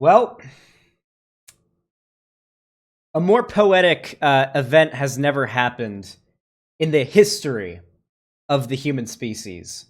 Well, a more poetic event has never happened in the history of the human species.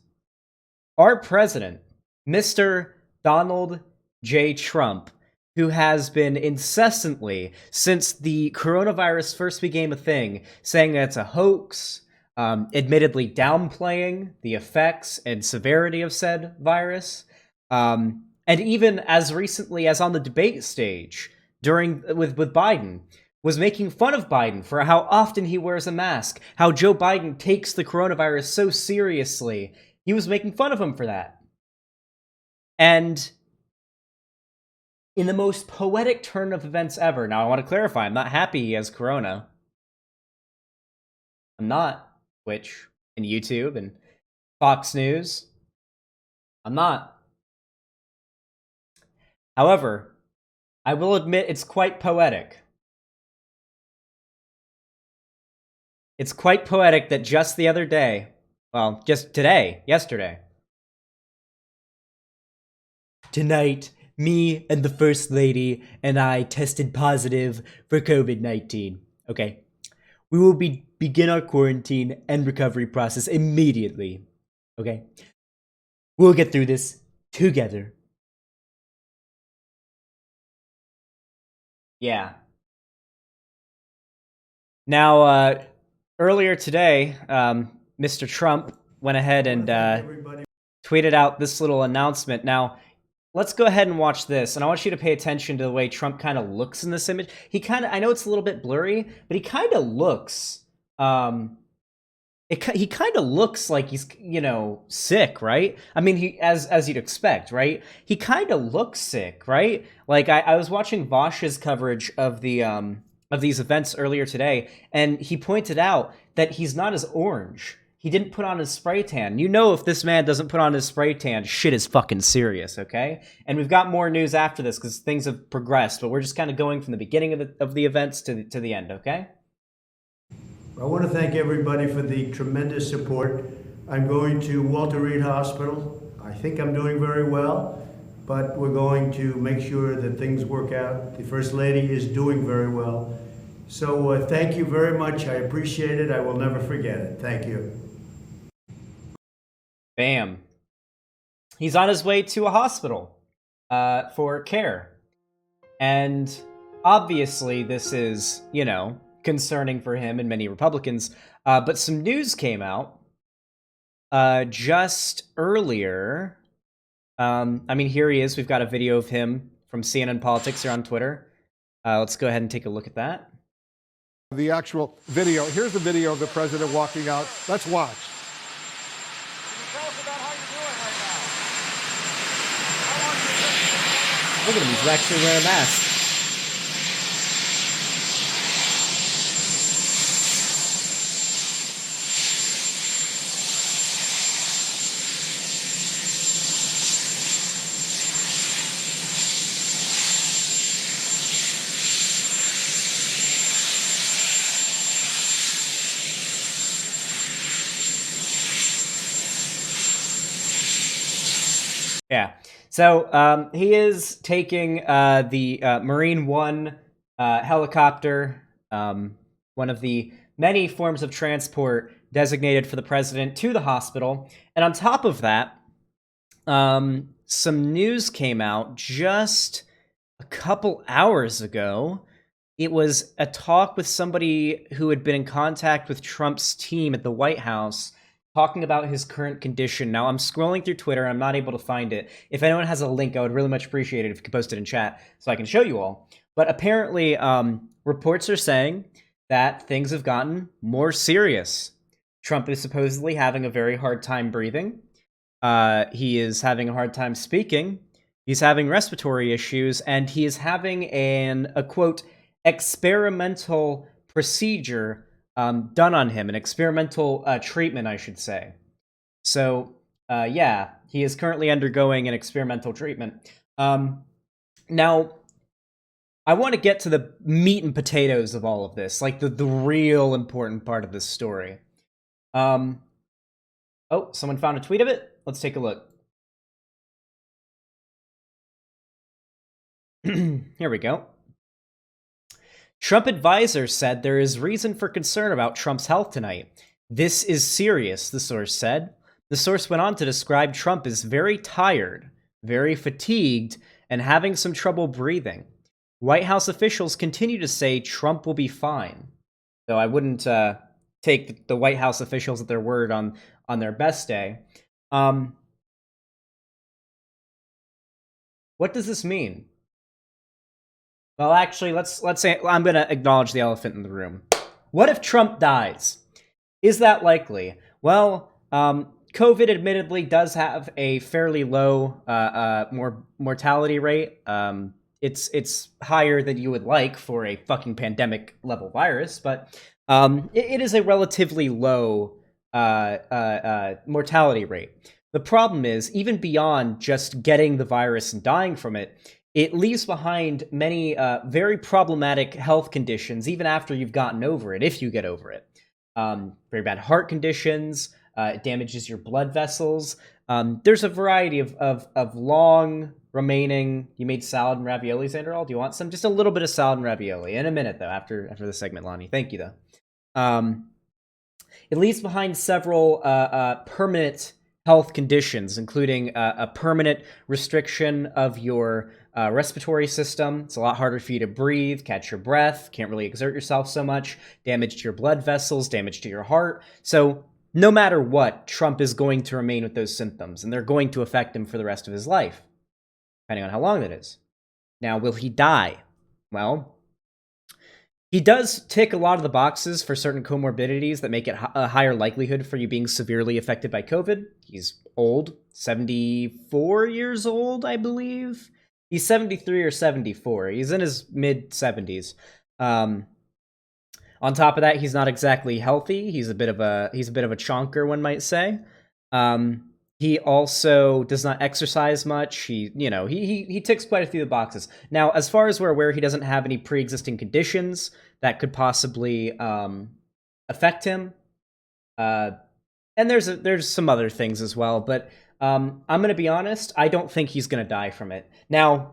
Our president, Mr. Donald J. Trump, who has been incessantly, since the coronavirus first became a thing, saying that it's a hoax, admittedly downplaying the effects and severity of said virus, and even as recently as on the debate stage during with Biden, was making fun of Biden for how often he wears a mask, how Joe Biden takes the coronavirus so seriously. He was making fun of him for that. And in the most poetic turn of events ever, now I want to clarify, I'm not happy he has corona. I'm not. Twitch and YouTube and Fox News. I'm not. However, I will admit it's quite poetic. It's quite poetic that just the other day, well, just yesterday, tonight, me and the First Lady and I tested positive for COVID-19. Okay. We will begin our quarantine and recovery process immediately. Okay? We'll get through this together. Yeah. Now, earlier today, Mr. Trump went ahead and tweeted out this little announcement. Now, let's go ahead and watch this, and I want you to pay attention to the way Trump kind of looks in this image. I know it's a little bit blurry, but he kind of looks, he kind of looks like he's, sick, right? I mean, he as you'd expect, right? He kind of looks sick, right? Like I was watching Vosh's coverage of these events earlier today, and he pointed out that he's not as orange. He didn't put on his spray tan. You know, if this man doesn't put on his spray tan, shit is fucking serious, okay? And we've got more news after this because things have progressed, but we're just kind of going from the beginning of the events to the end, okay? I want to thank everybody for the tremendous support. I'm going to Walter Reed Hospital. I think I'm doing very well, but we're going to make sure that things work out. The First Lady is doing very well. So thank you very much. I appreciate it. I will never forget it. Thank you. Bam. He's on his way to a hospital for care. And obviously this is, concerning for him and many Republicans. But some news came out just earlier. Here he is. We've got a video of him from CNN Politics here on Twitter. Let's go ahead and take a look at that. The actual video. Here's the video of the president walking out. Let's watch. Can you tell us about how you're doing right now? Look at him. He's actually wearing a mask. Yeah. So he is taking the Marine One helicopter, one of the many forms of transport designated for the president, to the hospital. And on top of that, some news came out just a couple hours ago. It was a talk with somebody who had been in contact with Trump's team at the White House, talking about his current condition. Now, I'm scrolling through Twitter. I'm not able to find it. If anyone has a link, I would really much appreciate it if you could post it in chat so I can show you all. But apparently, reports are saying that things have gotten more serious. Trump is supposedly having a very hard time breathing. He is having a hard time speaking. He's having respiratory issues, and he is having a quote, experimental procedure done on him, an experimental treatment, I should say. So, yeah, he is currently undergoing an experimental treatment. Now, I want to get to the meat and potatoes of all of this, like the real important part of this story. Oh, someone found a tweet of it? Let's take a look. Here we go. Trump advisors said there is reason for concern about Trump's health tonight. This is serious, the source said. The source went on to describe Trump as very tired, very fatigued, and having some trouble breathing. White House officials continue to say Trump will be fine. Though I wouldn't take the White House officials at their word on their best day. What does this mean? Well, actually, let's say I'm going to acknowledge the elephant in the room. What if Trump dies? Is that likely? Well, COVID admittedly does have a fairly low mortality rate. It's higher than you would like for a fucking pandemic level virus, but it is a relatively low mortality rate. The problem is, even beyond just getting the virus and dying from it, it leaves behind many very problematic health conditions, even after you've gotten over it, if you get over it. Very bad heart conditions, it damages your blood vessels. There's a variety of long remaining... You made salad and ravioli, Xanderall? Do you want some? Just a little bit of salad and ravioli. In a minute, though, after the segment, Lonnie. Thank you, though. It leaves behind several permanent health conditions, including a permanent restriction of your respiratory system. It's a lot harder for you to breathe, catch your breath, can't really exert yourself so much, damage to your blood vessels, damage to your heart. So no matter what, Trump is going to remain with those symptoms, and they're going to affect him for the rest of his life, depending on how long that is. Now, will he die? Well, he does tick a lot of the boxes for certain comorbidities that make it a higher likelihood for you being severely affected by COVID. He's old, 74 years old, I believe. He's 73 or 74. He's in his mid-70s. On top of that, he's not exactly healthy. He's a bit of a chonker, one might say. He also does not exercise much. He ticks quite a few of the boxes. Now, as far as we're aware, he doesn't have any pre-existing conditions that could possibly affect him. And there's some other things as well, but I'm going to be honest, I don't think he's going to die from it. Now,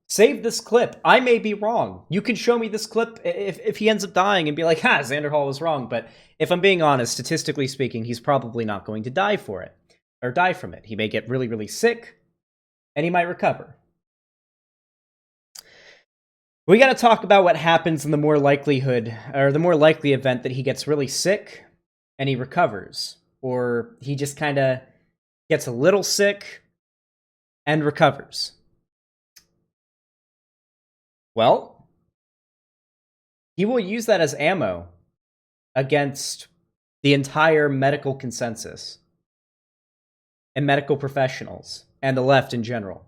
save this clip. I may be wrong. You can show me this clip if he ends up dying and be like, Xander Hall was wrong. But if I'm being honest, statistically speaking, he's probably not going to die for it. Or die from it. He may get really, really sick, and he might recover. We got to talk about what happens in the more likely event that he gets really sick and he recovers, or he just kind of gets a little sick and recovers. Well, he will use that as ammo against the entire medical consensus and medical professionals, and the left in general.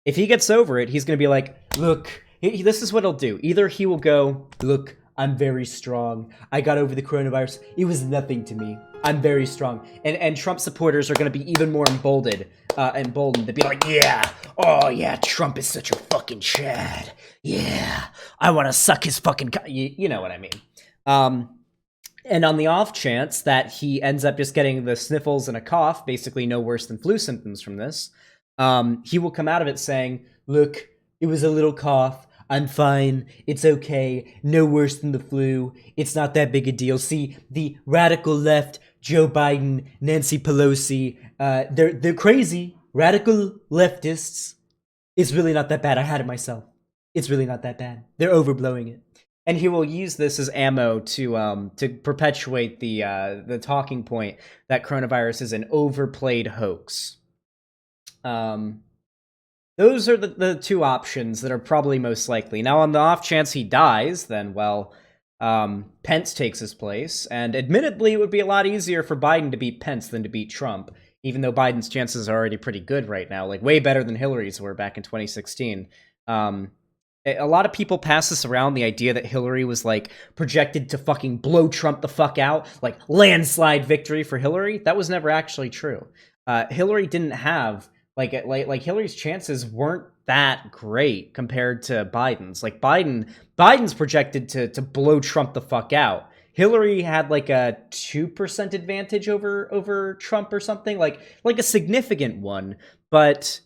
If he gets over it, he's going to be like, look, this is what he'll do. Either he will go, look, I'm very strong. I got over the coronavirus. It was nothing to me. I'm very strong. And Trump supporters are going to be even more emboldened to be like, yeah, oh yeah, Trump is such a fucking Chad. Yeah, I want to suck his fucking... You know what I mean. And on the off chance that he ends up just getting the sniffles and a cough, basically no worse than flu symptoms from this, he will come out of it saying, look, it was a little cough. I'm fine. It's okay. No worse than the flu. It's not that big a deal. See, the radical left, Joe Biden, Nancy Pelosi, they're crazy. Radical leftists. It's really not that bad. I had it myself. It's really not that bad. They're overblowing it. And he will use this as ammo to perpetuate the talking point that coronavirus is an overplayed hoax. Those are the two options that are probably most likely. Now, on the off chance he dies, then, well, Pence takes his place. And admittedly, it would be a lot easier for Biden to beat Pence than to beat Trump, even though Biden's chances are already pretty good right now, like way better than Hillary's were back in 2016. A lot of people pass this around, the idea that Hillary was, like, projected to fucking blow Trump the fuck out, like, landslide victory for Hillary. That was never actually true. Hillary didn't have, like Hillary's chances weren't that great compared to Biden's. Like, Biden's projected to blow Trump the fuck out. Hillary had, like, a 2% advantage over Trump or something, like a significant one, but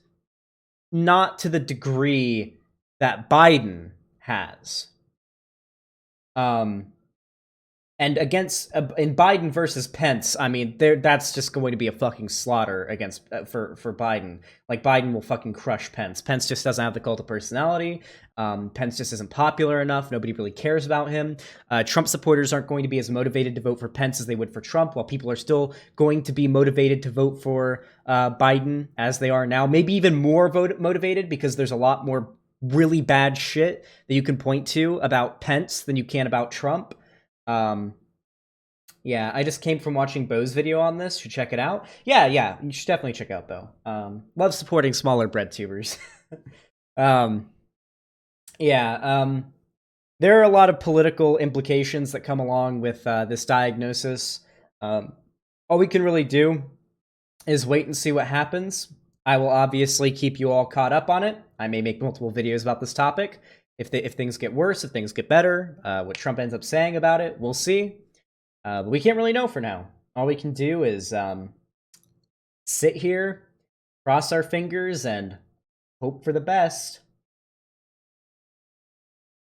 not to the degree that Biden has. And against in Biden versus Pence, I mean, that's just going to be a fucking slaughter against for Biden. Like, Biden will fucking crush Pence. Pence just doesn't have the cult of personality. Pence just isn't popular enough. Nobody really cares about him. Trump supporters aren't going to be as motivated to vote for Pence as they would for Trump, while people are still going to be motivated to vote for Biden as they are now. Maybe even more motivated, because there's a lot more really bad shit that you can point to about Pence than you can about Trump. Yeah, I just came from watching Bo's video on this. Should check it out. Yeah, you should definitely check out Bo. Love supporting smaller Breadtubers. There are a lot of political implications that come along with this diagnosis. All we can really do is wait and see what happens. I will obviously keep you all caught up on it. I may make multiple videos about this topic. If things get worse, if things get better, what Trump ends up saying about it, we'll see. But we can't really know for now. All we can do is sit here, cross our fingers, and hope for the best.